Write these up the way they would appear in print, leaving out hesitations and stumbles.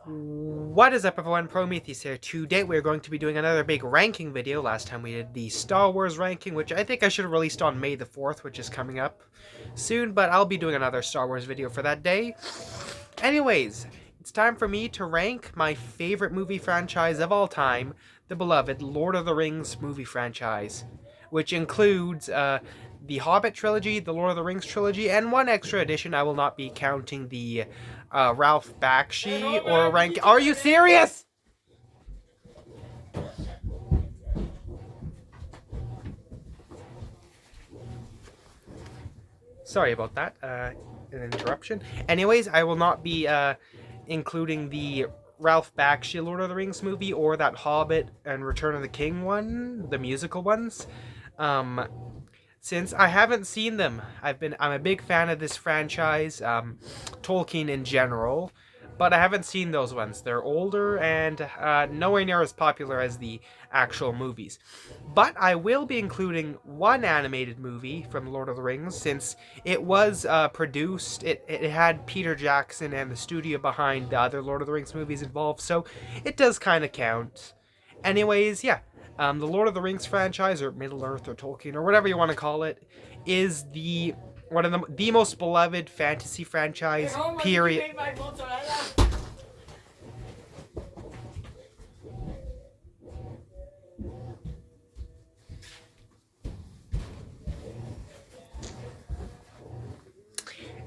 What is up, everyone? Prometheus here. Today we're going to be doing another big ranking video. Last time we did the Star Wars ranking, which I think I should have released on May the 4th, which is coming up soon, but I'll be doing another Star Wars video for that day. Anyways, it's time for me to rank my favorite movie franchise of all time, the beloved Lord of the Rings movie franchise, which includes the Hobbit trilogy, the Lord of the Rings trilogy, and one extra edition. I will not be counting the Ralph Bakshi or rank. Are you serious? Sorry about that. An interruption. Anyways, I will not be including the Ralph Bakshi Lord of the Rings movie or that Hobbit and Return of the King one, the musical ones. Since I haven't seen them, I'm a big fan of this franchise, Tolkien in general, but I haven't seen those ones. They're older and nowhere near as popular as the actual movies. But I will be including one animated movie from Lord of the Rings, since it was produced. It had Peter Jackson and the studio behind the other Lord of the Rings movies involved, so it does kind of count. Anyways, yeah. The Lord of the Rings franchise, or Middle Earth, or Tolkien, or whatever you want to call it, is one of the most beloved fantasy franchise. Period.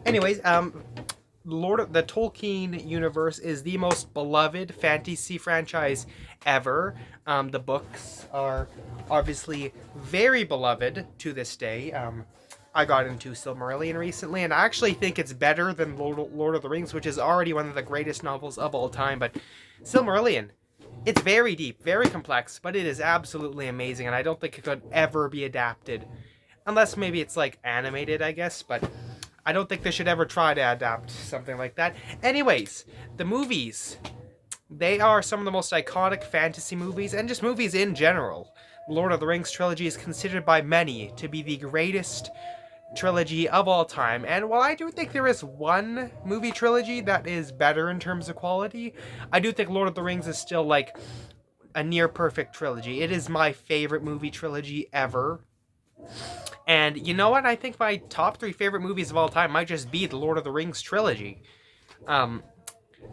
Anyways, the Tolkien universe is the most beloved fantasy franchise ever. The books are obviously very beloved to this day. I got into Silmarillion recently, and I actually think it's better than Lord of the Rings, which is already one of the greatest novels of all time. But Silmarillion, it's very deep, very complex, but it is absolutely amazing, and I don't think it could ever be adapted. Unless maybe it's like animated, I guess, but I don't think they should ever try to adapt something like that. Anyways, the movies. They are some of the most iconic fantasy movies, and just movies in general. Lord of the Rings trilogy is considered by many to be the greatest trilogy of all time. And while I do think there is one movie trilogy that is better in terms of quality, I do think Lord of the Rings is still like a near perfect trilogy. It is my favorite movie trilogy ever. And you know what? I think my top 3 favorite movies of all time might just be the Lord of the Rings trilogy.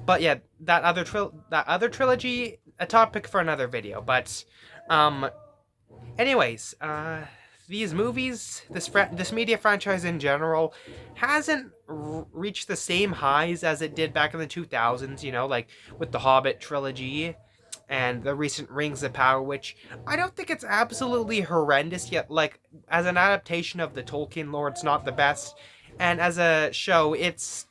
But yeah, that other trilogy, a topic for another video. But, anyways, these movies, this media franchise in general, hasn't reached the same highs as it did back in the 2000s. You know, like with the Hobbit trilogy and the recent Rings of Power, which I don't think it's absolutely horrendous yet. Like, as an adaptation of the Tolkien lore, it's not the best, and as a show, it's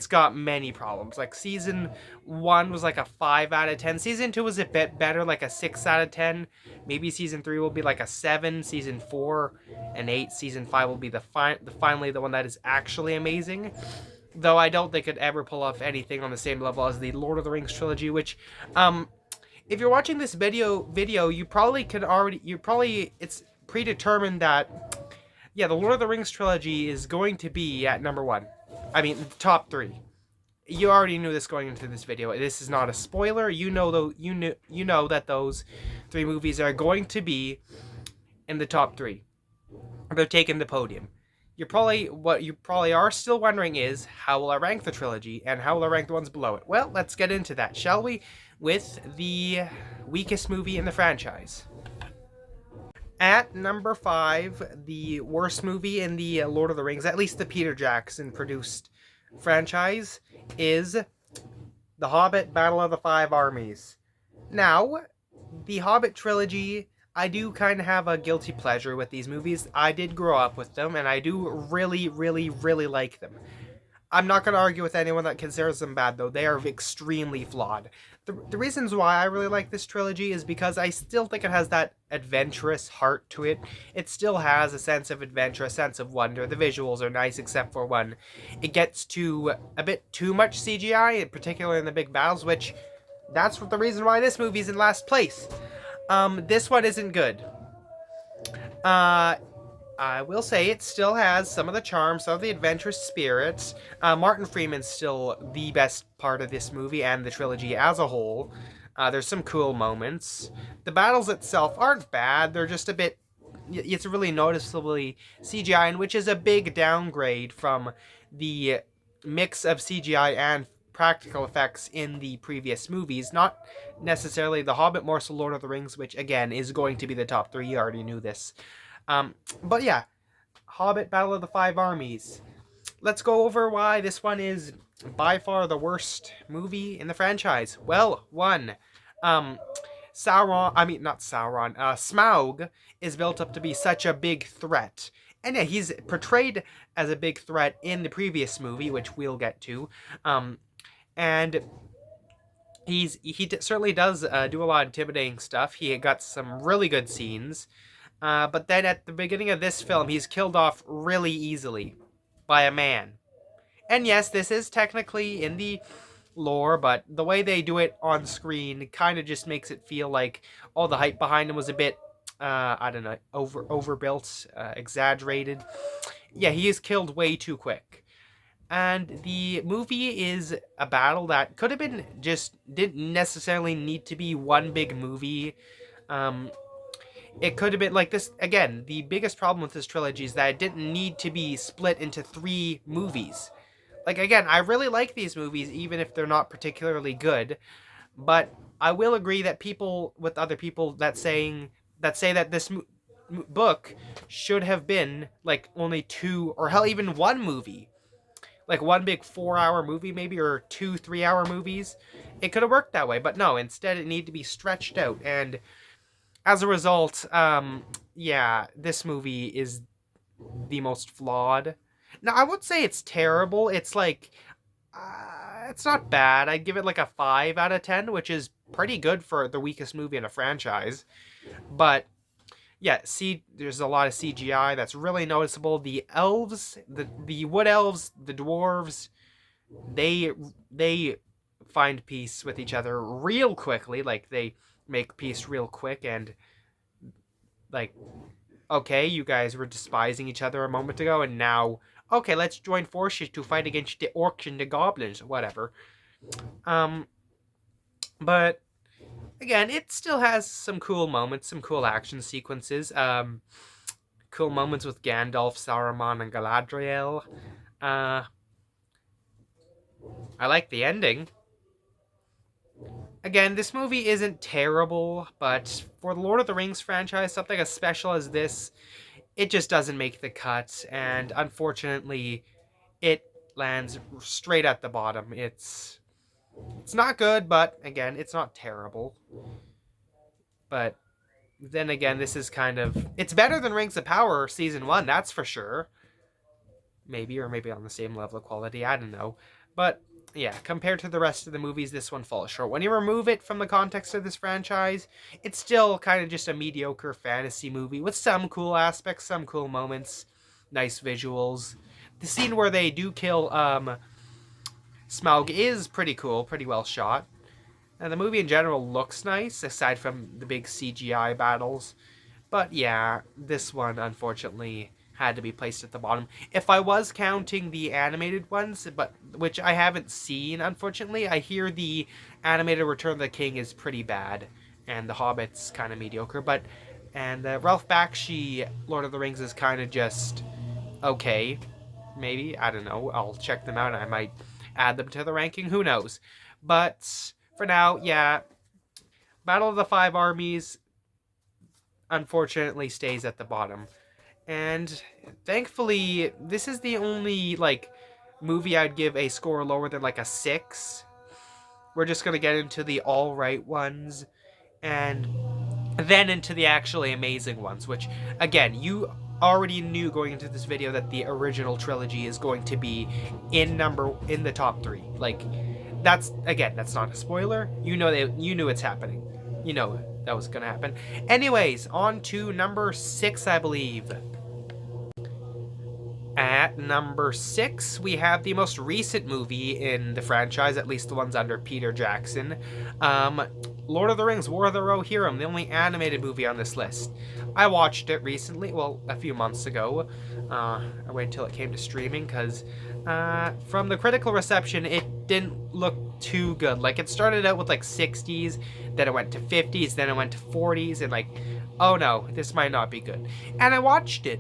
got many problems. Like, season 1 was like a 5 out of 10. Season 2 was a bit better, like a 6 out of 10. Maybe season 3 will be like a 7. Season 4 and 8. Season 5 will be finally the one that is actually amazing. Though I don't think it'd ever pull off anything on the same level as the Lord of the Rings trilogy, which, if you're watching this video, it's predetermined that, yeah, the Lord of the Rings trilogy is going to be at number 1. I mean, top 3. You already knew this going into this video. This is not a spoiler. You know that those 3 movies are going to be in the top 3. They're taking the podium. What you probably are still wondering is, how will I rank the trilogy, and how will I rank the ones below it? Well, let's get into that, shall we? With the weakest movie in the franchise. At number 5, the worst movie in the Lord of the Rings, at least the Peter Jackson produced franchise, is The Hobbit: Battle of the Five Armies. Now, the Hobbit trilogy, I do kind of have a guilty pleasure with these movies. I did grow up with them, and I do really, really, really like them. I'm not going to argue with anyone that considers them bad, though. They are extremely flawed. The reasons why I really like this trilogy is because I still think it has that adventurous heart to it. It still has a sense of adventure, a sense of wonder. The visuals are nice, except for when it gets to a bit too much CGI, particularly in the big battles, which that's the reason why this movie's in last place. This one isn't good. I will say it still has some of the charm, some of the adventurous spirits. Martin Freeman's still the best part of this movie and the trilogy as a whole. There's some cool moments. The battles itself aren't bad. They're just a bit. It's really noticeably CGI, and which is a big downgrade from the mix of CGI and practical effects in the previous movies. Not necessarily The Hobbit, more so Lord of the Rings, which again is going to be the top three. You already knew this. But yeah, Hobbit Battle of the Five Armies. Let's go over why this one is by far the worst movie in the franchise. Well, one, Smaug is built up to be such a big threat. And yeah, he's portrayed as a big threat in the previous movie, which we'll get to. And he certainly does do a lot of intimidating stuff. He got some really good scenes. But then at the beginning of this film, he's killed off really easily by a man. And yes, this is technically in the lore, but the way they do it on screen kind of just makes it feel like all the hype behind him was a bit, I don't know, overbuilt, exaggerated. Yeah, he is killed way too quick. And the movie is a battle that could have been didn't necessarily need to be one big movie. It could have been like this. Again, the biggest problem with this trilogy is that it didn't need to be split into 3 movies. Like, again, I really like these movies, even if they're not particularly good. But I will agree that other people that say that this book should have been like only 2 or hell even 1 movie. Like one big 4-hour movie maybe, or 2 3-hour movies. It could have worked that way, but no, instead it needed to be stretched out. And as a result, yeah, this movie is the most flawed. Now, I would say it's terrible. It's like, it's not bad. I'd give it like a 5 out of 10, which is pretty good for the weakest movie in a franchise. But yeah, there's a lot of CGI that's really noticeable. The elves, the wood elves, the dwarves, they find peace with each other real quickly. Like, they make peace real quick, and like, okay, you guys were despising each other a moment ago, and now, okay, let's join forces to fight against the orcs and the goblins, whatever. But again, it still has some cool moments, some cool action sequences. Cool moments with Gandalf, Saruman, and Galadriel. I like the ending. Again, this movie isn't terrible, but for the Lord of the Rings franchise, something as special as this, it just doesn't make the cut, and unfortunately, it lands straight at the bottom. It's not good, but again, it's not terrible. But then again, this is kind of... It's better than Rings of Power Season 1, that's for sure. Maybe, or maybe on the same level of quality, I don't know. But yeah, compared to the rest of the movies, this one falls short. When you remove it from the context of this franchise, it's still kind of just a mediocre fantasy movie with some cool aspects, some cool moments, nice visuals. The scene where they do kill Smaug is pretty cool, pretty well shot. And the movie in general looks nice, aside from the big CGI battles. But yeah, this one, unfortunately, had to be placed at the bottom. If I was counting the animated ones, but which I haven't seen, unfortunately, I hear the animated Return of the King is pretty bad, and The Hobbit's kind of mediocre. And Ralph Bakshi Lord of the Rings is kind of just okay, maybe. I don't know. I'll check them out, and I might add them to the ranking. Who knows? But for now, yeah, Battle of the Five Armies unfortunately stays at the bottom. And thankfully, this is the only, like, movie I'd give a score lower than, like, a 6. We're just gonna get into the alright ones, and then into the actually amazing ones, which, again, you already knew going into this video that the original trilogy is going to be in the top 3. Like, that's not a spoiler. You knew it's happening. You know that was gonna happen. Anyways, on to number 6, I believe. At number 6, we have the most recent movie in the franchise, at least the ones under Peter Jackson. Lord of the Rings, War of the Rohirrim, the only animated movie on this list. I watched it recently, well, a few months ago. I waited until it came to streaming, because from the critical reception, it didn't look too good. Like, it started out with, like, 60s, then it went to 50s, then it went to 40s, and, like, oh no, this might not be good. And I watched it.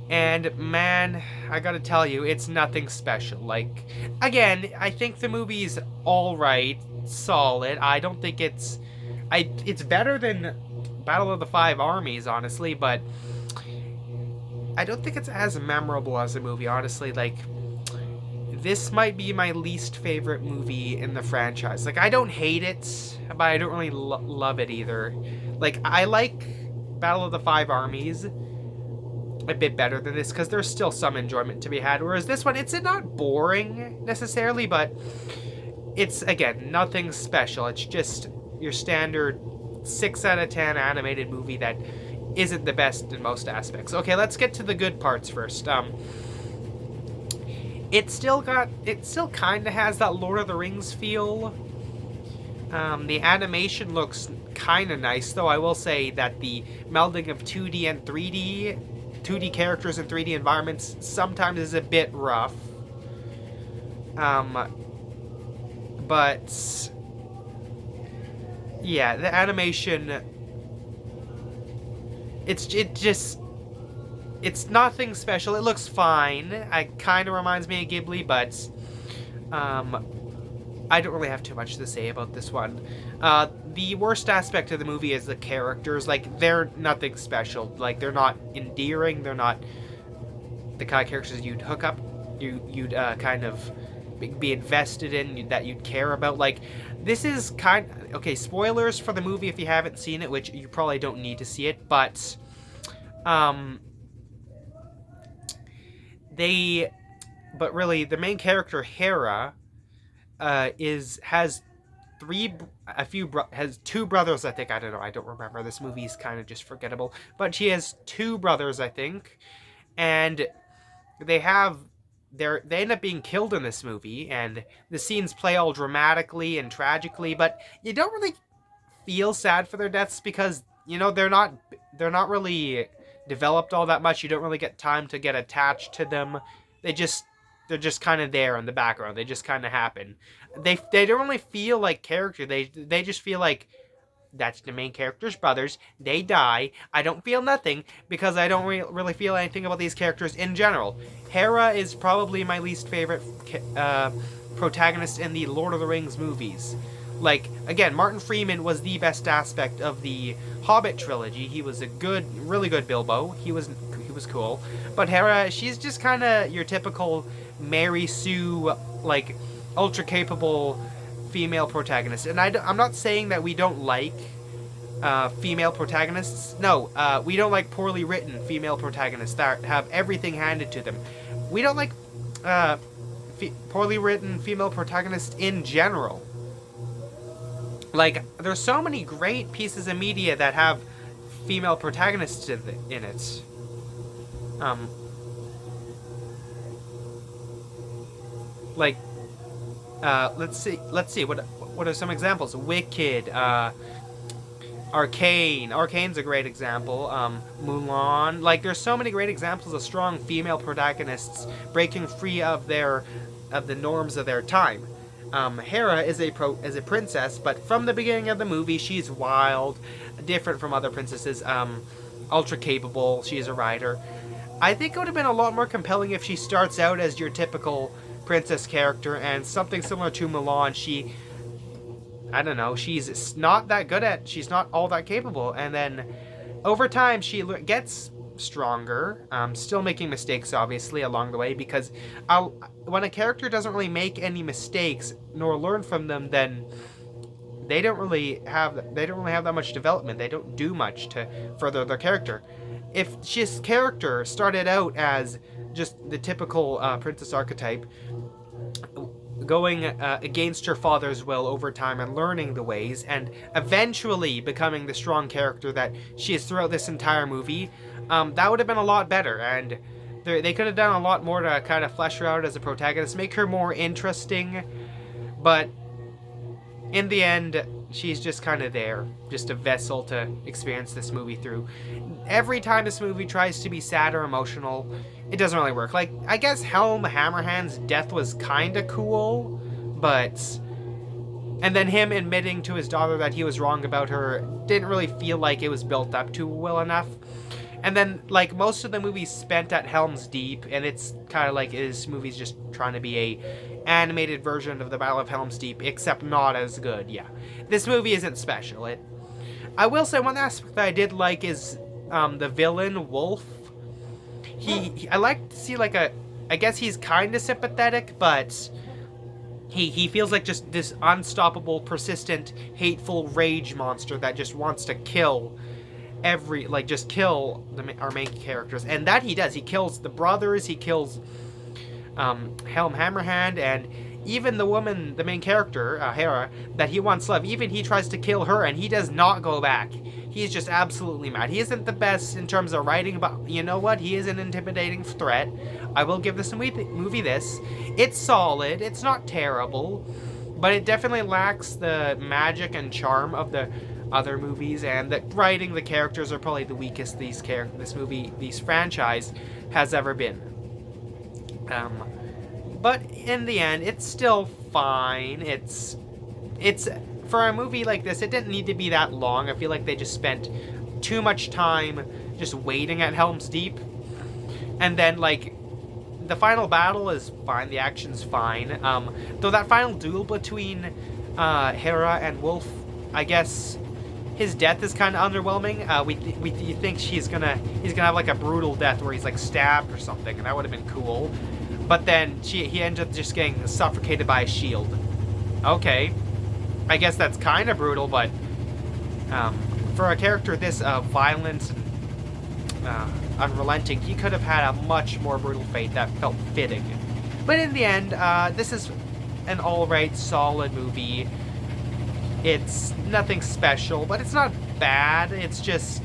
And man, I gotta tell you, it's nothing special. Like, again, I think the movie's alright, solid. I don't think it's better than Battle of the Five Armies, honestly, but I don't think it's as memorable as a movie, honestly. Like, this might be my least favorite movie in the franchise. Like, I don't hate it, but I don't really love it either. Like, I like Battle of the Five Armies a bit better than this, because there's still some enjoyment to be had, whereas this one, it's not boring necessarily, but it's, again, nothing special. It's just your standard 6 out of 10 animated movie that isn't the best in most aspects. Okay, let's get to the good parts first. It still kind of has that Lord of the Rings feel. The animation looks kind of nice, though. I will say that the melding of 2D and 2D characters and 3D environments sometimes is a bit rough. But yeah, the animation, it's nothing special. It looks fine. It kind of reminds me of Ghibli, but I don't really have too much to say about this one. The worst aspect of the movie is the characters. Like, they're nothing special. Like, they're not endearing. They're not the kind of characters you'd hook up, you'd kind of be invested in, that you'd care about. Like, this is okay, spoilers for the movie if you haven't seen it, which you probably don't need to see it, but really, the main character, Hera, has two brothers, I think. I don't know, I don't remember. This movie's kind of just forgettable, but she has two brothers, I think, and they end up being killed in this movie, and the scenes play all dramatically and tragically, but you don't really feel sad for their deaths, because, you know, they're not really developed all that much. You don't really get time to get attached to them. They're just kind of there in the background. They just kind of happen. They don't really feel like character. They just feel like that's the main character's brothers. They die. I don't feel nothing, because I don't really feel anything about these characters in general. Hera is probably my least favorite protagonist in the Lord of the Rings movies. Like, again, Martin Freeman was the best aspect of the Hobbit trilogy. He was a really good Bilbo. He was cool. But Hera, she's just kind of your typical Mary Sue, like, ultra-capable female protagonist. And I'm not saying that we don't like female protagonists. No, we don't like poorly written female protagonists that have everything handed to them. We don't like poorly written female protagonists in general. Like, there's so many great pieces of media that have female protagonists in it. Like, let's see, what are some examples? Wicked, Arcane. Arcane's a great example. Mulan. Like, there's so many great examples of strong female protagonists breaking free of the norms of their time. Hera is a princess, but from the beginning of the movie, she's wild, different from other princesses, ultra capable. She's a rider. I think it would have been a lot more compelling if she starts out as your typical princess character, and something similar to Mulan. I don't know, she's not all that capable, and then over time she gets stronger, still making mistakes obviously along the way, because when a character doesn't really make any mistakes nor learn from them, then they don't really have that much development. They don't do much to further their character. If his character started out as just the typical princess archetype, going against her father's will over time and learning the ways, and eventually becoming the strong character that she is throughout this entire movie, that would have been a lot better. And They could have done a lot more to kind of flesh her out as a protagonist, make her more interesting, but in the end, she's just kind of there, just a vessel to experience this movie through. Every time this movie tries to be sad or emotional, it doesn't really work. Like, I guess Helm Hammerhand's death was kind of cool, but... And then him admitting to his daughter that he was wrong about her didn't really feel like it was built up to well enough. And then, like, most of the movie's spent at Helm's Deep, and it's kind of like this movie's just trying to be a animated version of the Battle of Helm's Deep, except not as good, yeah. This movie isn't special. I will say one aspect that I did like is the villain, Wolf. I like to see, like, I guess he's kind of sympathetic, but... He feels like just this unstoppable, persistent, hateful rage monster that just wants to kill our main characters. And that he does. He kills the brothers, he kills Helm Hammerhand, and even the woman, the main character, Hera, that he once loved, even he tries to kill her, and he does not go back. He's just absolutely mad. He isn't the best in terms of writing, but you know what? He is an intimidating threat. I will give this movie this. It's solid. It's not terrible, but it definitely lacks the magic and charm of the other movies, and the writing, the characters are probably the weakest this franchise has ever been. But in the end, it's still fine. It's for a movie like this, it didn't need to be that long. I feel like they just spent too much time just waiting at Helm's Deep. And then, like, the final battle is fine. The action's fine. Though that final duel between Hera and Wolf, I guess his death is kind of underwhelming. We think he's gonna have, like, a brutal death where he's, like, stabbed or something, and that would have been cool. But then he ends up just getting suffocated by a shield. Okay. I guess that's kind of brutal, but for a character this violent and unrelenting, he could have had a much more brutal fate that felt fitting. But in the end, this is an alright, solid movie. It's nothing special, but it's not bad. It's just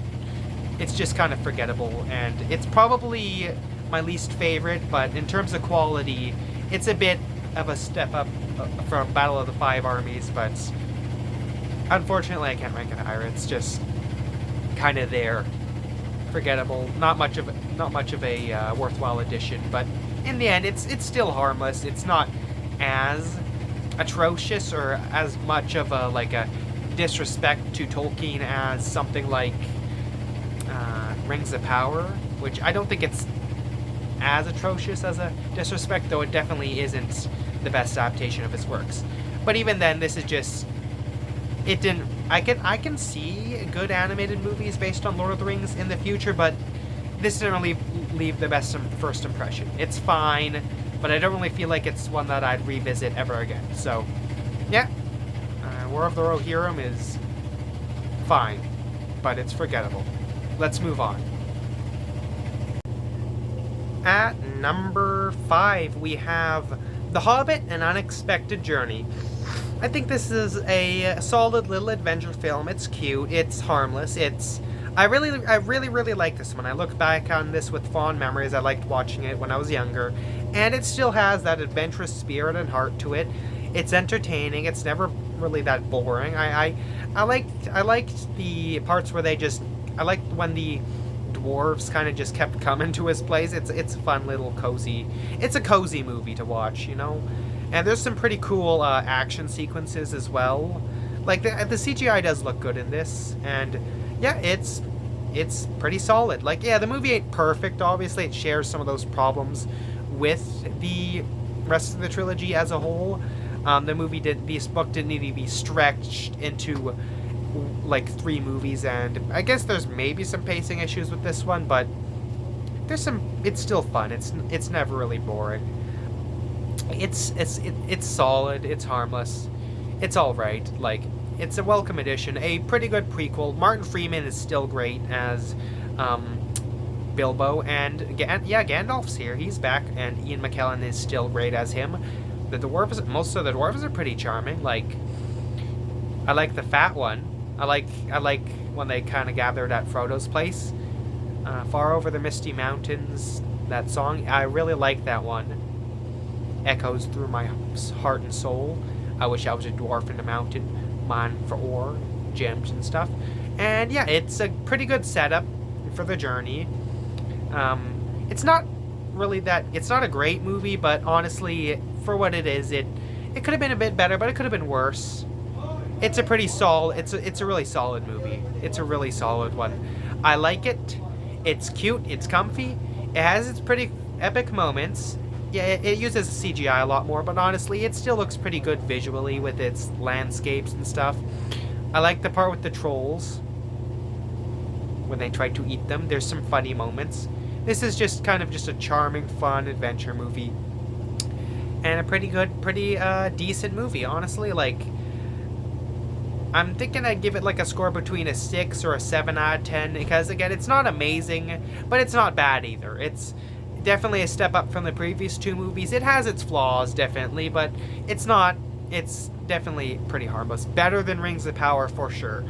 kind of forgettable, and it's probably my least favorite, but in terms of quality, it's a bit of a step up from Battle of the Five Armies, but unfortunately I can't rank it higher. It's just kind of there, forgettable, not much of a worthwhile addition, but in the end it's still harmless. It's not as atrocious or as much of a disrespect to Tolkien as something like Rings of Power, which I don't think it's as atrocious as a disrespect, though it definitely isn't the best adaptation of his works. But even then, this is just... It didn't... I can see good animated movies based on Lord of the Rings in the future, but this didn't really leave the best first impression. It's fine, but I don't really feel like it's one that I'd revisit ever again. So, yeah. War of the Rohirrim is fine, but it's forgettable. Let's move on. At number 5, we have The Hobbit: An Unexpected Journey. I think this is a solid little adventure film. It's cute. It's harmless. I really like this one. I look back on this with fond memories. I liked watching it when I was younger, and it still has that adventurous spirit and heart to it. It's entertaining. It's never really that boring. I liked the parts where I liked when the dwarves kind of just kept coming to his place. It's a fun little cozy. It's a cozy movie to watch, you know. And there's some pretty cool action sequences as well. Like the CGI does look good in this, and yeah, it's pretty solid. Like, yeah, the movie ain't perfect. Obviously, it shares some of those problems with the rest of the trilogy as a whole. This book didn't need to be stretched into like 3 movies, and I guess there's maybe some pacing issues with this one, but it's still fun. It's never really boring. It's solid. It's harmless. It's all right. Like, it's a welcome addition. A pretty good prequel. Martin Freeman is still great as Bilbo, and Gandalf's here. He's back, and Ian McKellen is still great as him. Most of the dwarves are pretty charming. Like, I like the fat one. I like when they kind of gathered at Frodo's place, far over the misty mountains. that song. I really like that one. Echoes through my heart and soul. I wish I was a dwarf in the mountain, mine for ore, gems and stuff. And yeah, it's a pretty good setup for the journey. It's not really that, it's not a great movie, but honestly, for what it is, it could have been a bit better, but it could have been worse. It's a pretty solid, it's a really solid movie. It's a really solid one. I like it. It's cute, it's comfy. It has its pretty epic moments. Yeah, it uses CGI a lot more, but honestly, it still looks pretty good visually with its landscapes and stuff. I like the part with the trolls when they try to eat them. There's some funny moments. This is just kind of just a charming, fun adventure movie. And a pretty good, pretty decent movie, honestly. Like, I'm thinking I'd give it like a score between a 6 or a 7 out of 10, because again, it's not amazing, but it's not bad either. It's definitely a step up from the previous two movies. It has its flaws, definitely, but it's definitely pretty harmless. Better than Rings of Power for sure.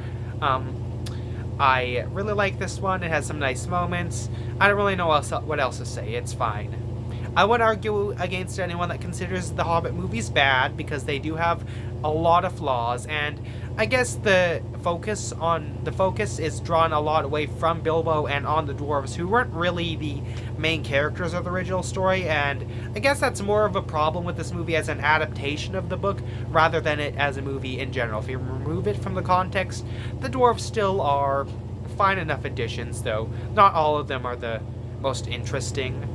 I really like this one. It has some nice moments. I don't really know what else to say. It's fine. I would argue against anyone that considers the Hobbit movies bad, because they do have a lot of flaws, and I guess the focus is drawn a lot away from Bilbo and on the dwarves, who weren't really the main characters of the original story, and I guess that's more of a problem with this movie as an adaptation of the book rather than it as a movie in general. If you remove it from the context, the dwarves still are fine enough additions, though not all of them are the most interesting.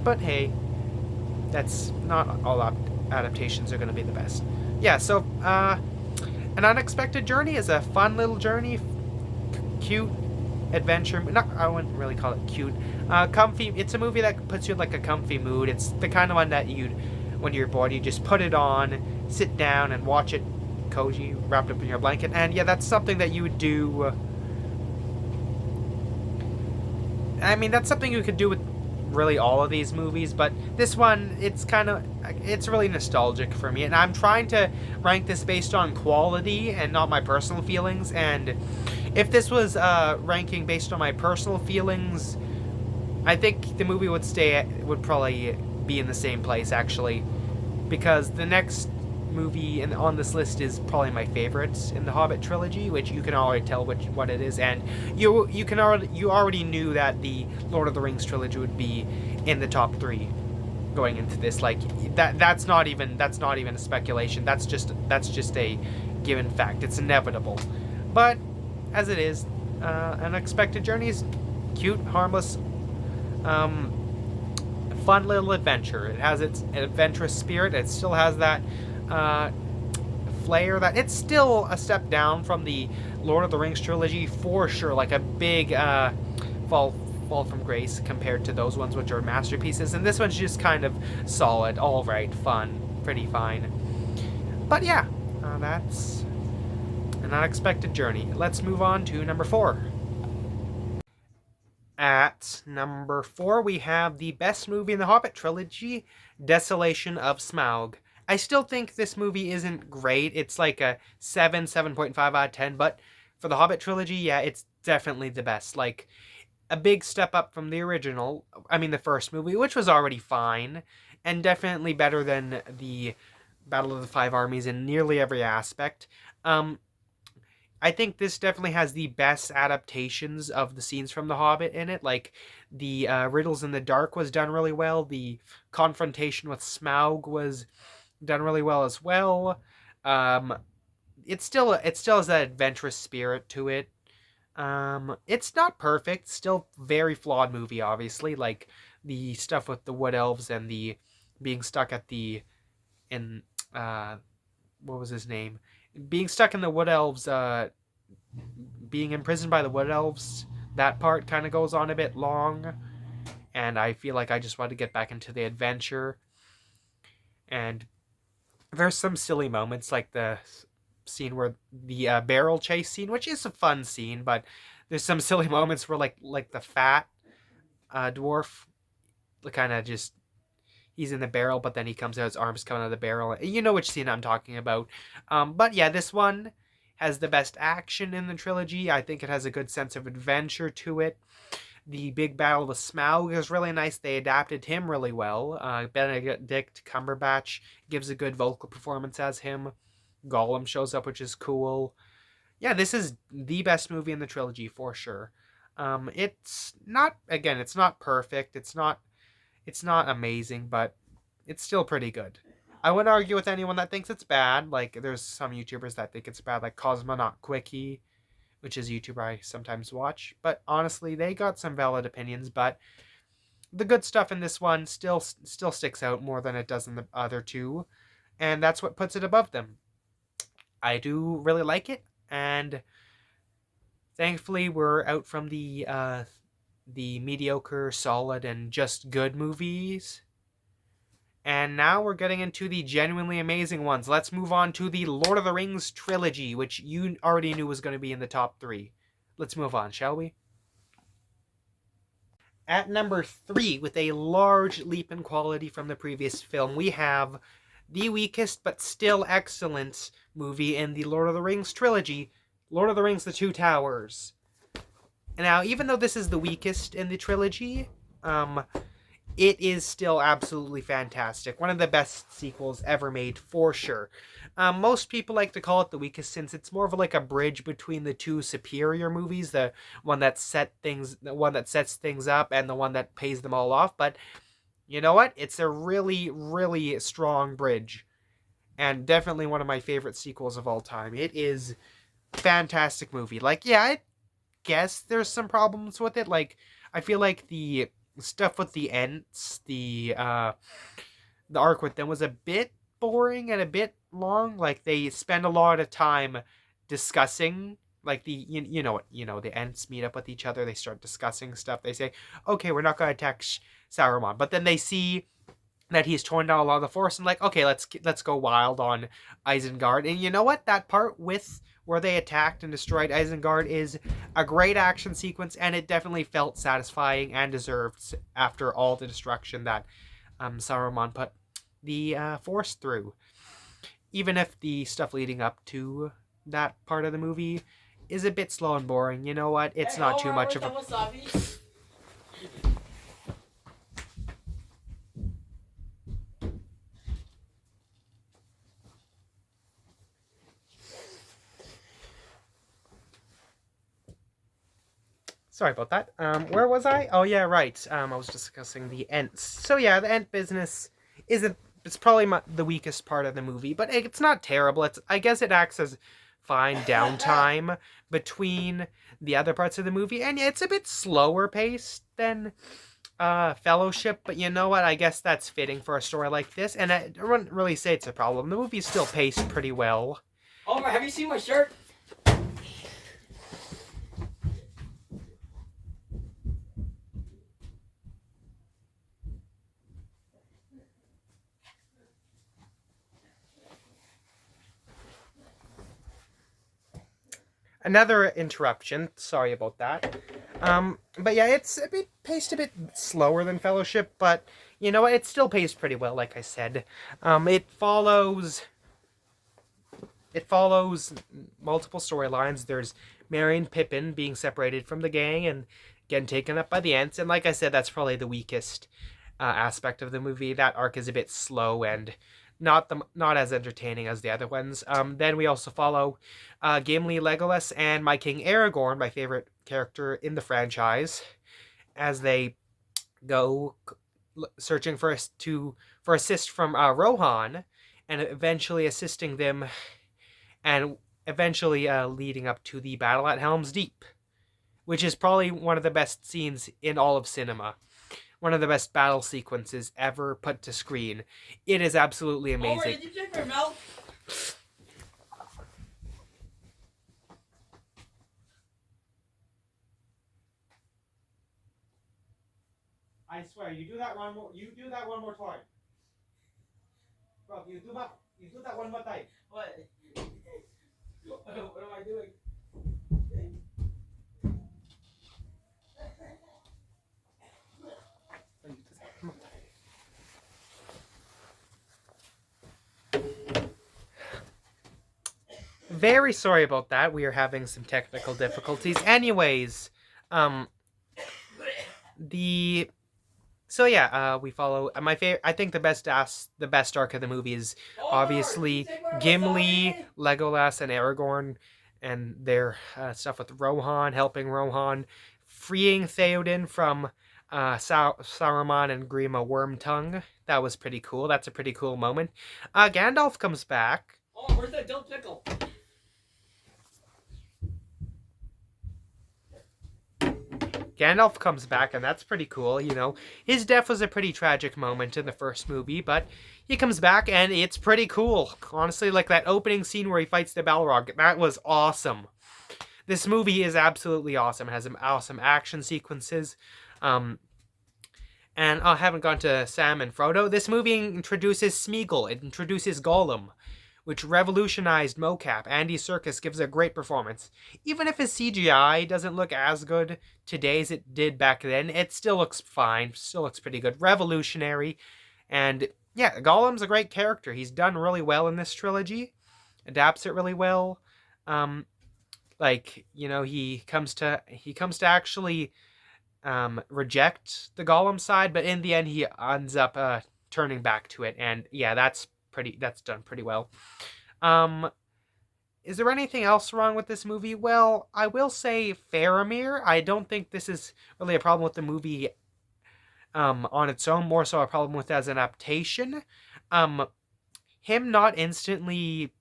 But hey, that's not all adaptations are going to be the best. Yeah, so An Unexpected Journey is a fun little journey, cute adventure. I wouldn't really call it cute. Comfy. It's a movie that puts you in like a comfy mood. It's the kind of one that when you're bored, you just put it on, sit down, and watch it, cozy, wrapped up in your blanket. And yeah, that's something that you would do. I mean, that's something you could do with really all of these movies, but this one, it's really nostalgic for me, and I'm trying to rank this based on quality and not my personal feelings. And if this was ranking based on my personal feelings, I think the movie would probably be in the same place, actually, because the next movie on this list is probably my favorite in the Hobbit trilogy, which you can already tell what it is, and you already knew that the Lord of the Rings trilogy would be in the top 3 going into this. Like that's not even a speculation. That's just a given fact. It's inevitable. But as it is, Unexpected Journey is cute, harmless, fun little adventure. It has its adventurous spirit. It still has that flair that it's still a step down from the Lord of the Rings trilogy for sure, like a big fall from grace compared to those ones, which are masterpieces, and this one's just kind of solid, all right, fun, pretty fine. But yeah, that's An Unexpected Journey. Let's move on to number 4. At number 4, we have the best movie in the Hobbit trilogy, Desolation of Smaug. I still think this movie isn't great. It's like a 7.5 out of 10, but for the Hobbit trilogy, yeah, it's definitely the best. Like, a big step up from the original, the first movie, which was already fine, and definitely better than the Battle of the Five Armies in nearly every aspect. I think this definitely has the best adaptations of the scenes from The Hobbit in it. Like, the Riddles in the Dark was done really well. The confrontation with Smaug was done really well as well. It still has that adventurous spirit to it. It's not perfect. Still very flawed movie, obviously. Like, the stuff with the Wood Elves and the being stuck what was his name? Being stuck in the Wood Elves, being imprisoned by the Wood Elves, that part kind of goes on a bit long, and I feel like I just want to get back into the adventure. And there's some silly moments, like the scene where the barrel chase scene, which is a fun scene, but there's some silly moments where like the fat dwarf kind of just, he's in the barrel, but then he comes out, his arms come out of the barrel. You know which scene I'm talking about. But yeah, this one has the best action in the trilogy. I think it has a good sense of adventure to it. The big battle with Smaug is really nice. They adapted him really well. Benedict Cumberbatch gives a good vocal performance as him. Gollum shows up, which is cool. Yeah, this is the best movie in the trilogy for sure. It's not, again, it's not perfect. It's not amazing, but it's still pretty good. I wouldn't argue with anyone that thinks it's bad. Like, there's some YouTubers that think it's bad, like Cosmonaut Quickie, which is a YouTuber I sometimes watch. But honestly, they got some valid opinions. But the good stuff in this one still sticks out more than it does in the other two, and that's what puts it above them. I do really like it, and thankfully we're out from the mediocre, solid, and just good movies. And now we're getting into the genuinely amazing ones. Let's move on to the Lord of the Rings trilogy, which you already knew was going to be in the top 3. Let's move on, shall we? At number 3, with a large leap in quality from the previous film, we have the weakest but still excellent movie in the Lord of the Rings trilogy, Lord of the Rings: The Two Towers. Now, even though this is the weakest in the trilogy, it is still absolutely fantastic. One of the best sequels ever made, for sure. Most people like to call it the weakest since it's more of like a bridge between the two superior movies, the one that sets things up and the one that pays them all off. But you know what? It's a really, really strong bridge, and definitely one of my favorite sequels of all time. It is a fantastic movie. Like, yeah, I guess there's some problems with it. Like, I feel like the stuff with the Ents, the arc with them was a bit boring and a bit long. Like, they spend a lot of time discussing, like, the Ents meet up with each other, they start discussing stuff, they say, okay, we're not going to attack Saruman, but then they see that he's torn down a lot of the forest and like, okay, let's go wild on Isengard. And you know what, that part with where they attacked and destroyed Isengard is a great action sequence, and it definitely felt satisfying and deserved after all the destruction that Saruman put the force through. Even if the stuff leading up to that part of the movie is a bit slow and boring, you know what? It's not too much of a... Sorry about that. Where was I? Oh, yeah, right. I was discussing the Ents. So, yeah, the Ent business it's probably the weakest part of the movie, but it's not terrible. I guess it acts as fine downtime between the other parts of the movie, and yeah, it's a bit slower paced than Fellowship, but you know what? I guess that's fitting for a story like this, and I wouldn't really say it's a problem. The movie's still paced pretty well. Omar, have you seen my shirt? Another interruption. Sorry about that. But yeah, it's paced a bit slower than Fellowship, but you know what? It's still paced pretty well, like I said. It follows multiple storylines. There's Merry and Pippin being separated from the gang and getting taken up by the Ents, and like I said, that's probably the weakest aspect of the movie. That arc is a bit slow and not as entertaining as the other ones. Then we also follow Gimli, Legolas, and my King Aragorn, my favorite character in the franchise, as they go searching for assist from Rohan, and eventually assisting them, and eventually leading up to the battle at Helm's Deep, which is probably one of the best scenes in all of cinema. One of the best battle sequences ever put to screen. It is absolutely amazing. Did you check your mouth? I swear, you do that one more time. Bro, you do that one more time. What? What am I doing? Very sorry about that. We are having some technical difficulties. Anyways, we follow my favorite. I think the best arc of the movie is obviously Gimli, Legolas, and Aragorn, and their stuff with Rohan, helping Rohan, freeing Theoden from Saruman and Grima Wormtongue. That was pretty cool. That's a pretty cool moment. Gandalf comes back. Oh, where's that dill pickle? Gandalf comes back, and that's pretty cool, you know. His death was a pretty tragic moment in the first movie, but he comes back, and it's pretty cool. Honestly, like that opening scene where he fights the Balrog, that was awesome. This movie is absolutely awesome. It has some awesome action sequences. And I haven't gone to Sam and Frodo. This movie introduces Smeagol. It introduces Gollum, which revolutionized mocap. Andy Serkis gives a great performance. Even if his CGI doesn't look as good today as it did back then, it still looks fine. Still looks pretty good. Revolutionary. And yeah, Gollum's a great character. He's done really well in this trilogy. Adapts it really well. He comes to actually reject the Gollum side, but in the end he ends up turning back to it. And yeah, that's done pretty well. Is there anything else wrong with this movie? Well, I will say Faramir. I don't think this is really a problem with the movie on its own, more so a problem with it as an adaptation. Him not instantly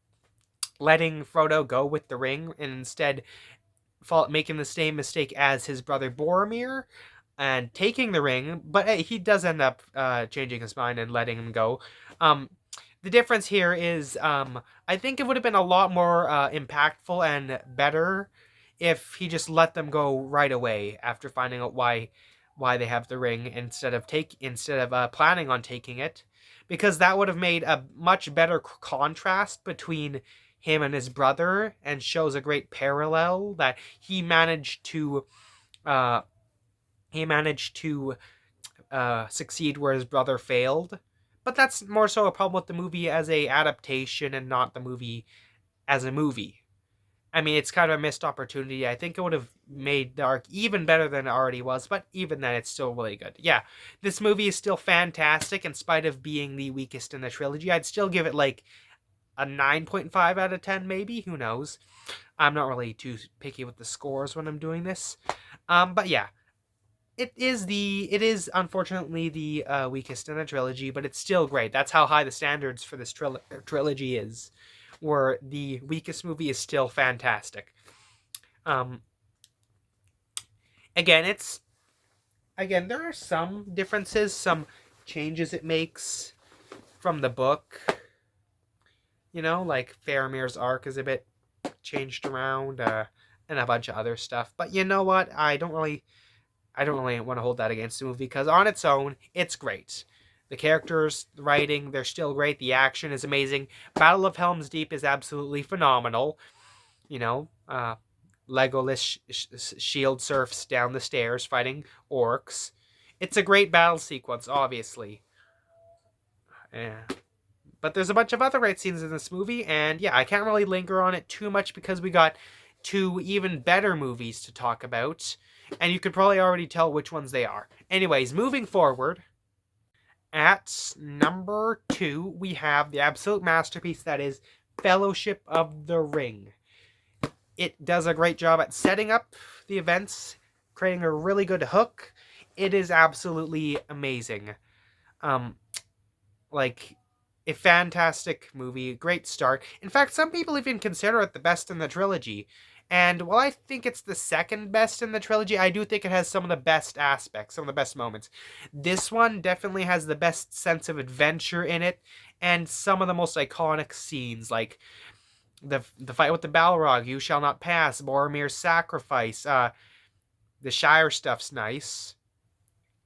letting Frodo go with the ring and instead making the same mistake as his brother Boromir and taking the ring, but he does end up changing his mind and letting him go. The difference here is I think it would have been a lot more impactful and better if he just let them go right away after finding out why they have the ring instead of planning on taking it, because that would have made a much better contrast between him and his brother and shows a great parallel that he managed to succeed where his brother failed. But that's more so a problem with the movie as a adaptation and not the movie as a movie. I mean, it's kind of a missed opportunity. I think it would have made the arc even better than it already was, but even then, it's still really good. Yeah, this movie is still fantastic in spite of being the weakest in the trilogy. I'd still give it like a 9.5 out of 10, maybe. Who knows? I'm not really too picky with the scores when I'm doing this. But yeah, it is unfortunately the weakest in the trilogy, but it's still great. That's how high the standards for this trilogy is, where the weakest movie is still fantastic. Again, there are some differences, some changes it makes from the book. You know, like Faramir's arc is a bit changed around, and a bunch of other stuff. But you know what? I don't really want to hold that against the movie, because on its own, it's great. The characters, the writing, they're still great. The action is amazing. Battle of Helm's Deep is absolutely phenomenal. You know, Legolas shield surfs down the stairs fighting orcs. It's a great battle sequence, obviously. Yeah. But there's a bunch of other great scenes in this movie, and yeah, I can't really linger on it too much because we got two even better movies to talk about, and you could probably already tell which ones they are. Anyways, moving forward, at number 2, we have the absolute masterpiece that is Fellowship of the Ring. It does a great job at setting up the events, creating a really good hook. It is absolutely amazing. A fantastic movie, great start. In fact, some people even consider it the best in the trilogy. And while I think it's the second best in the trilogy, I do think it has some of the best aspects, some of the best moments. This one definitely has the best sense of adventure in it, and some of the most iconic scenes, like the fight with the Balrog, You Shall Not Pass, Boromir's sacrifice. The Shire stuff's nice.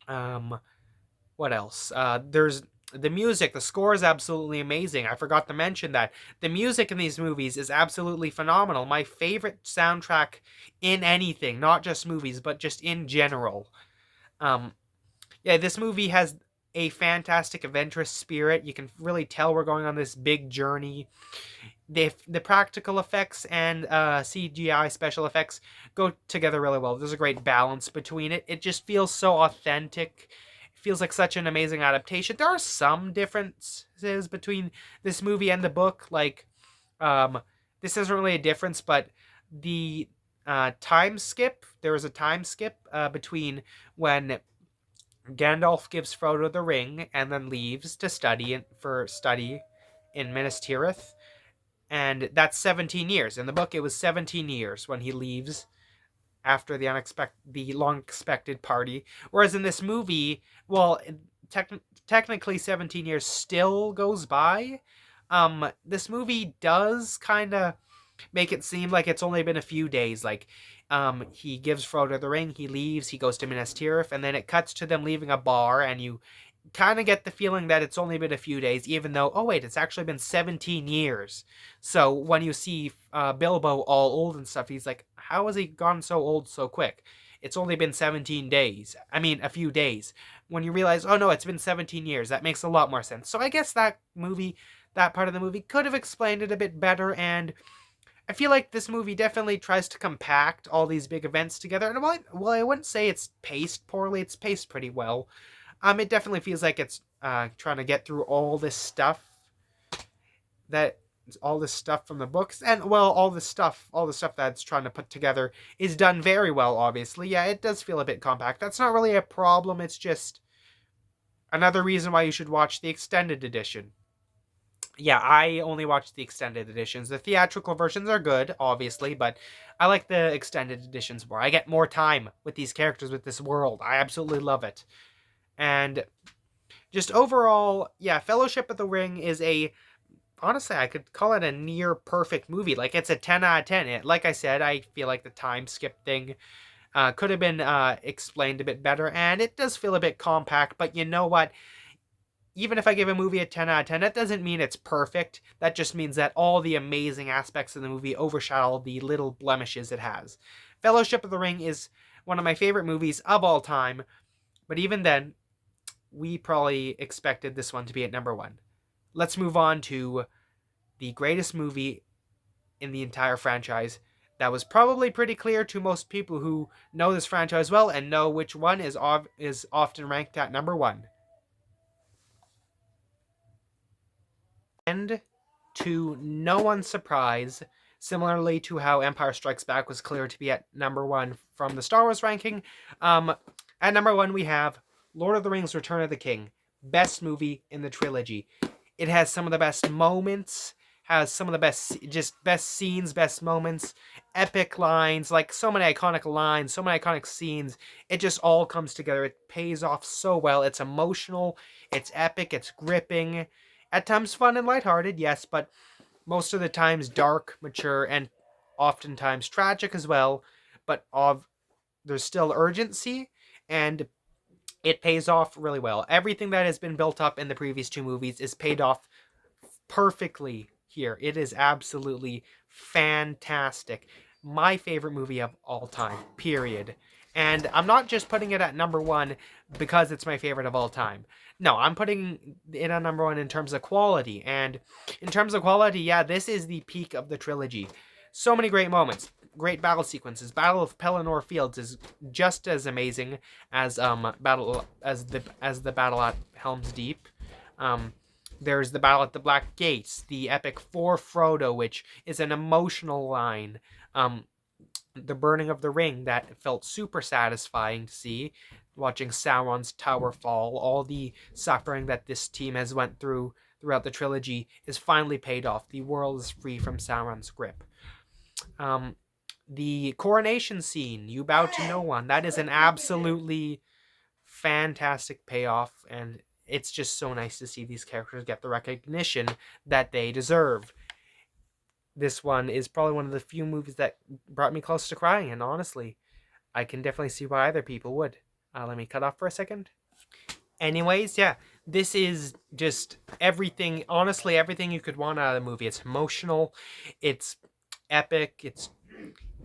What else? There's the music, the score is absolutely amazing. I forgot to mention that. The music in these movies is absolutely phenomenal. My favorite soundtrack in anything, not just movies, but just in general. This movie has a fantastic adventurous spirit. You can really tell we're going on this big journey. the practical effects and CGI special effects go together really well. There's a great balance between it. It just feels so authentic. It feels like such an amazing adaptation. There are some differences between this movie and the book. Like, this isn't really a difference, but the time skip. There was a time skip between when Gandalf gives Frodo the ring and then leaves to study in Minas Tirith, and that's 17 years. In the book, it was 17 years when he leaves after the long expected party. Whereas in this movie, well, technically 17 years still goes by. This movie does kind of make it seem like it's only been a few days. Like, he gives Frodo the ring, he leaves, he goes to Minas Tirith, and then it cuts to them leaving a bar, and you kind of get the feeling that it's only been a few days, even though, oh wait, it's actually been 17 years. So when you see Bilbo all old and stuff, he's like, how has he gone so old so quick? It's only been 17 days. I mean, a few days. When you realize, oh no, it's been 17 years, that makes a lot more sense. So I guess that part of the movie could have explained it a bit better, and I feel like this movie definitely tries to compact all these big events together. And well, I wouldn't say it's paced poorly. It's paced pretty well. It definitely feels like it's trying to get through all this stuff from the books, and well, all the stuff that's trying to put together is done very well. Obviously, yeah, it does feel a bit compact. That's not really a problem. It's just another reason why you should watch the extended edition. Yeah, I only watched the extended editions. The theatrical versions are good, obviously, but I like the extended editions more. I get more time with these characters, with this world. I absolutely love it. And just overall, yeah, Fellowship of the Ring is honestly, I could call it a near perfect movie. Like, it's a 10 out of 10. Like I said, I feel like the time skip thing could have been explained a bit better, and it does feel a bit compact, but you know what? Even if I give a movie a 10 out of 10, that doesn't mean it's perfect. That just means that all the amazing aspects of the movie overshadow the little blemishes it has. Fellowship of the Ring is one of my favorite movies of all time, but even then, we probably expected this one to be at number 1. Let's move on to the greatest movie in the entire franchise. That was probably pretty clear to most people who know this franchise well and know which one is often ranked at number 1. And to no one's surprise, similarly to how Empire Strikes Back was clear to be at number 1 from the Star Wars ranking, at number 1 we have Lord of the Rings: Return of the King. Best movie in the trilogy. It has some of the best moments, has some of the best scenes, best moments, epic lines, like so many iconic lines, so many iconic scenes. It just all comes together. It pays off so well. It's emotional, it's epic, it's gripping. At times fun and lighthearted, yes, but most of the times dark, mature, and oftentimes tragic as well. But there's still urgency, and it pays off really well. Everything that has been built up in the previous 2 movies is paid off perfectly here. It is absolutely fantastic. My favorite movie of all time, period. And I'm not just putting it at number 1 because it's my favorite of all time. No, I'm putting it on number 1 in terms of quality. And in terms of quality, yeah, this is the peak of the trilogy. So many great moments, great battle sequences. Battle of Pelennor Fields is just as amazing as the battle at Helm's Deep. There's the battle at the Black Gates, the epic for Frodo, which is an emotional line. The burning of the ring, that felt super satisfying to see, watching Sauron's tower fall. All the suffering that this team has went through throughout the trilogy is finally paid off. The world is free from Sauron's grip. The coronation scene, you bow to no one, that is an absolutely fantastic payoff, and it's just so nice to see these characters get the recognition that they deserve. This one is probably one of the few movies that brought me close to crying, and honestly, I can definitely see why other people would. Let me cut off for a second. Anyways, yeah, this is just everything, honestly, everything you could want out of the movie. It's emotional, it's epic, it's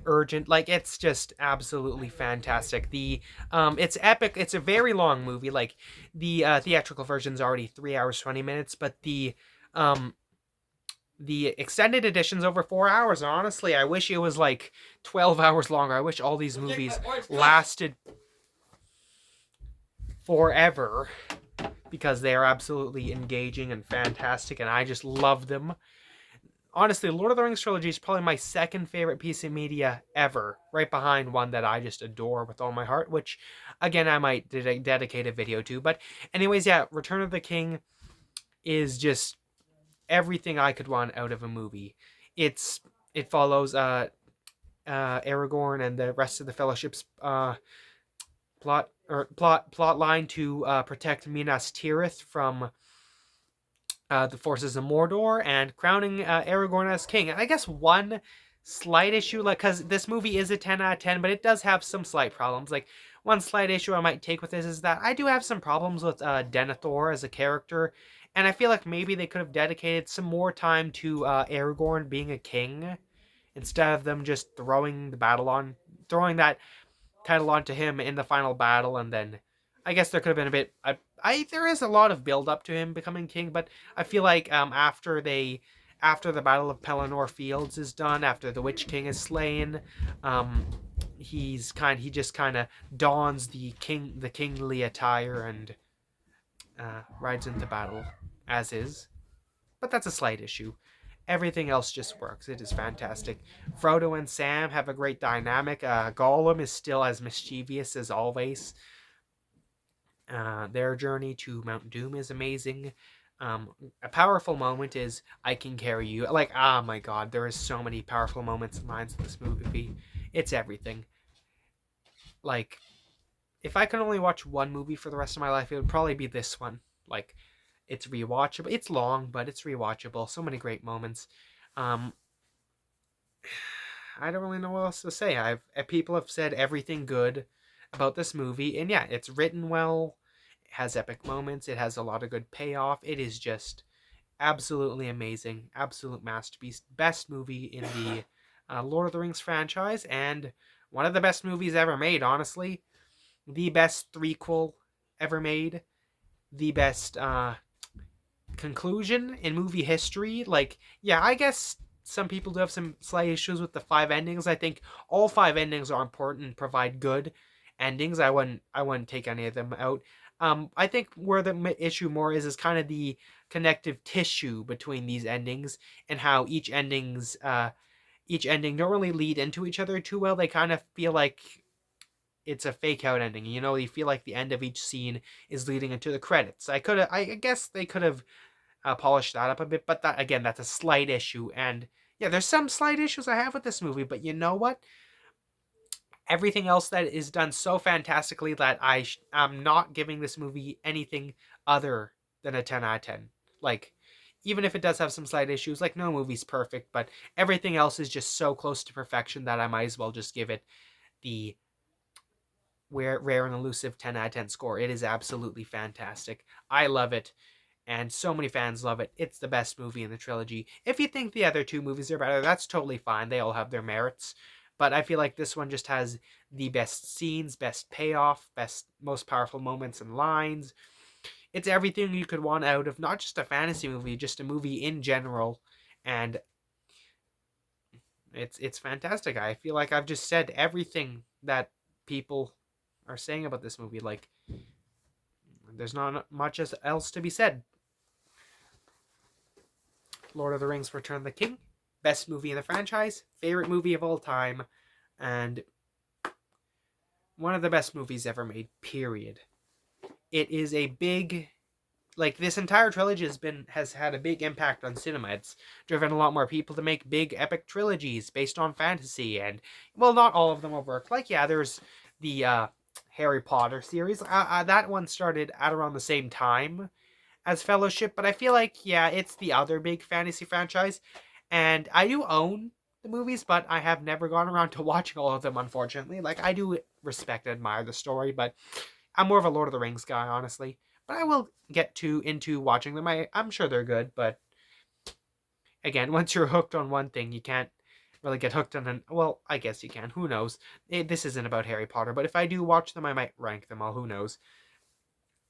urgent, like, it's just absolutely fantastic. It's epic. It's a very long movie. Like, the theatrical version's already 3 hours 20 minutes, but the The extended edition's over 4 hours. And honestly, I wish it was like 12 hours longer. I wish all these movies lasted forever, because they are absolutely engaging and fantastic, and I just love them. Honestly, Lord of the Rings trilogy is probably my second favorite piece of media ever, right behind one that I just adore with all my heart, which, again, I might dedicate a video to. But anyways, yeah, Return of the King is just everything I could want out of a movie. It follows Aragorn and the rest of the Fellowship's plot line to protect Minas Tirith from the forces of Mordor, and crowning Aragorn as king. And I guess one slight issue, like, because this movie is a 10 out of 10, but it does have some slight problems. Like, one slight issue I might take with this is that I do have some problems with Denethor as a character, and I feel like maybe they could have dedicated some more time to Aragorn being a king, instead of them just throwing that title onto him in the final battle. And then I guess there could have been a bit. There is a lot of build up to him becoming king, but I feel like after the Battle of Pelennor Fields is done, after the Witch King is slain, he just kind of dons the kingly attire and rides into battle as is. But that's a slight issue. Everything else just works. It is fantastic. Frodo and Sam have a great dynamic. Gollum is still as mischievous as always. Their journey to Mount Doom is amazing. A powerful moment is "I can carry you." Like, oh my god, there is so many powerful moments and lines in this movie. It's everything. Like, if I could only watch one movie for the rest of my life, it would probably be this one. Like, it's rewatchable. It's long, but it's rewatchable. So many great moments. I don't really know what else to say. People have said everything good about this movie, and yeah, it's written well. It has epic moments. It has a lot of good payoff. It is just absolutely amazing. Absolute masterpiece. Best movie in the Lord of the Rings franchise, and one of the best movies ever made, honestly. The best threequel ever made. The best conclusion in movie history. Like, yeah, I guess some people do have some slight issues with the 5 endings. I think all 5 endings are important and provide good endings. I wouldn't take any of them out. I think where the issue more is kind of the connective tissue between these endings, and how each ending don't really lead into each other too well. They kind of feel like it's a fake out ending. You know, you feel like the end of each scene is leading into the credits. I guess they could have polished that up a bit, but that, again, that's a slight issue. And yeah, there's some slight issues I have with this movie, but you know what? Everything else that is done so fantastically that I'm not giving this movie anything other than a 10 out of 10. Like, even if it does have some slight issues, like, no movie's perfect, but everything else is just so close to perfection that I might as well just give it the rare and elusive 10 out of 10 score. It is absolutely fantastic. I love it, and so many fans love it. It's the best movie in the trilogy. If you think the other 2 movies are better, that's totally fine. They all have their merits. But I feel like this one just has the best scenes, best payoff, most powerful moments and lines. It's everything you could want out of not just a fantasy movie, just a movie in general. And it's fantastic. I feel like I've just said everything that people are saying about this movie. Like, there's not much else to be said. Lord of the Rings: Return of the King, best movie in the franchise, favorite movie of all time, and one of the best movies ever made, period. It is a big, like, this entire trilogy has had a big impact on cinema. It's driven a lot more people to make big epic trilogies based on fantasy, and, well, not all of them have worked. Like, yeah, there's the Harry Potter series. That one started at around the same time as Fellowship, but I feel like, yeah, it's the other big fantasy franchise. And I do own the movies, but I have never gone around to watching all of them, unfortunately. Like, I do respect and admire the story, but I'm more of a Lord of the Rings guy, honestly. But I will get into watching them. I'm sure they're good, but again, once you're hooked on one thing, you can't really get hooked on well, I guess you can. Who knows? This isn't about Harry Potter, but if I do watch them, I might rank them all. Who knows?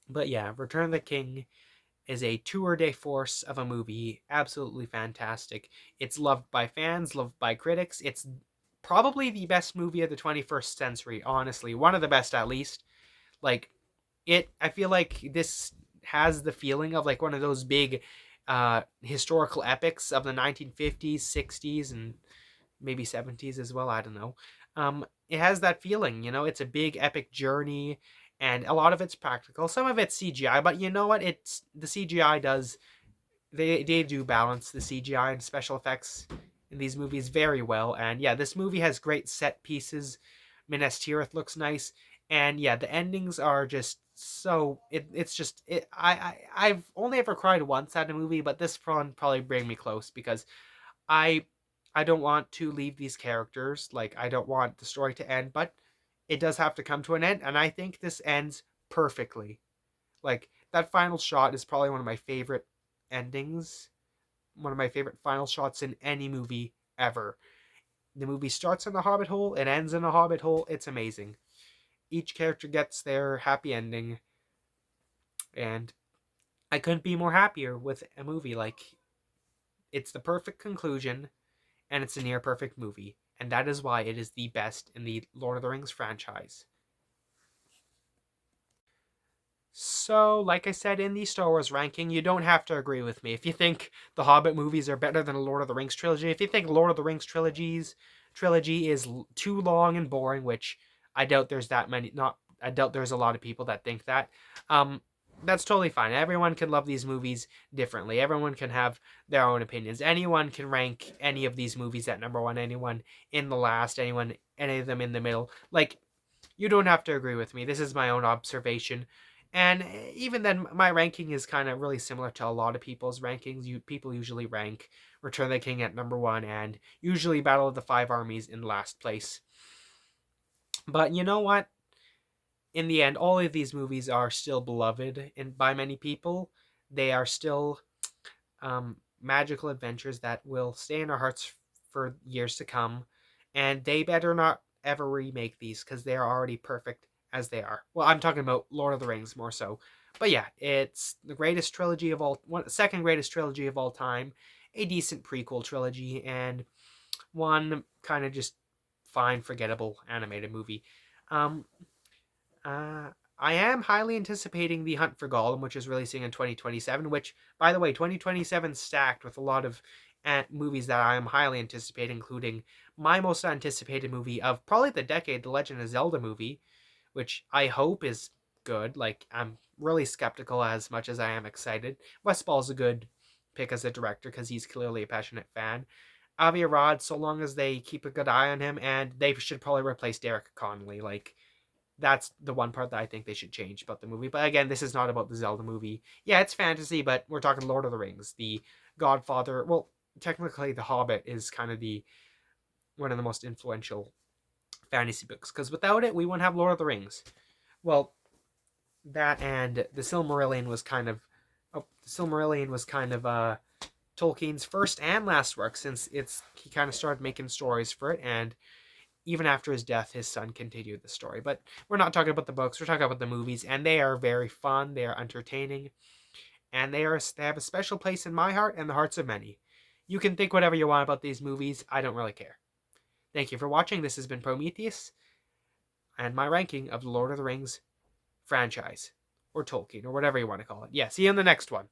But yeah, Return of the King is a tour de force of a movie. Absolutely fantastic. It's loved by fans, loved by critics. It's probably the best movie of the 21st century, honestly. One of the best, at least. Like, I feel like this has the feeling of like one of those big historical epics of the 1950s, 60s, and maybe 70s as well. I don't know. It has that feeling, it's a big epic journey, and a lot of it's practical. Some of it's CGI, but you know what? It's the CGI does they do balance the CGI and special effects in these movies very well. And yeah, this movie has great set pieces. Minas Tirith looks nice, and yeah, the endings are just so it's just I've only ever cried once at a movie, but this one probably bring me close because I I don't want to leave these characters. Like, I don't want the story to end, but it does have to come to an end, and I think this ends perfectly. Like, that final shot is probably one of my favorite endings, one of my favorite final shots in any movie ever. The movie starts in the Hobbit hole, it ends in a Hobbit hole. It's amazing. Each character gets their happy ending, and I couldn't be more happier with a movie. Like, it's the perfect conclusion, and it's a near perfect movie, and that is why it is the best in the Lord of the Rings franchise. So, like I said in the Star Wars ranking, you don't have to agree with me. If you think the Hobbit movies are better than the Lord of the Rings trilogy, if you think Lord of the Rings trilogy is too long and boring, which I doubt there's that many, not I doubt there's a lot of people that think that. Um, that's totally fine. Everyone can love these movies differently. Everyone can have their own opinions. Anyone can rank any of these movies at number one. Anyone in the last. Any of them in the middle. Like, you don't have to agree with me. This is my own observation. And even then, my ranking is kind of really similar to a lot of people's rankings. People usually rank Return of the King at number one, and usually Battle of the Five Armies in last place. But you know what? In the end, all of these movies are still beloved by many people. They are still magical adventures that will stay in our hearts for years to come. And they better not ever remake these because they are already perfect as they are. Well, I'm talking about Lord of the Rings more so. But yeah, it's the greatest trilogy of all, second greatest trilogy of all time, a decent prequel trilogy, and one kind of just fine, forgettable animated movie. Um, I am highly anticipating The Hunt for Gollum, which is releasing in 2027, which, by the way, 2027 stacked with a lot of movies that I am highly anticipating, including my most anticipated movie of probably the decade, the Legend of Zelda movie, which I hope is good. Like, I'm really skeptical as much as I am excited. Wes Ball's a good pick as a director because he's clearly a passionate fan. Avi Arad, so long as they keep a good eye on him, and they should probably replace Derek Connolly. Like, that's the one part that I think they should change about the movie. But again, this is not about the Zelda movie. Yeah, it's fantasy, but we're talking Lord of the Rings, the Godfather. Well, technically, The Hobbit is kind of the one of the most influential fantasy books, because without it, we wouldn't have Lord of the Rings. Well, that and the Silmarillion was kind of Tolkien's first and last work, since he kind of started making stories for it, and even after his death, his son continued the story. But we're not talking about the books, we're talking about the movies, and they are very fun, they are entertaining, and they have a special place in my heart and the hearts of many. You can think whatever you want about these movies, I don't really care. Thank you for watching. This has been Prometheus, and my ranking of the Lord of the Rings franchise, or Tolkien, or whatever you want to call it. Yeah, see you in the next one.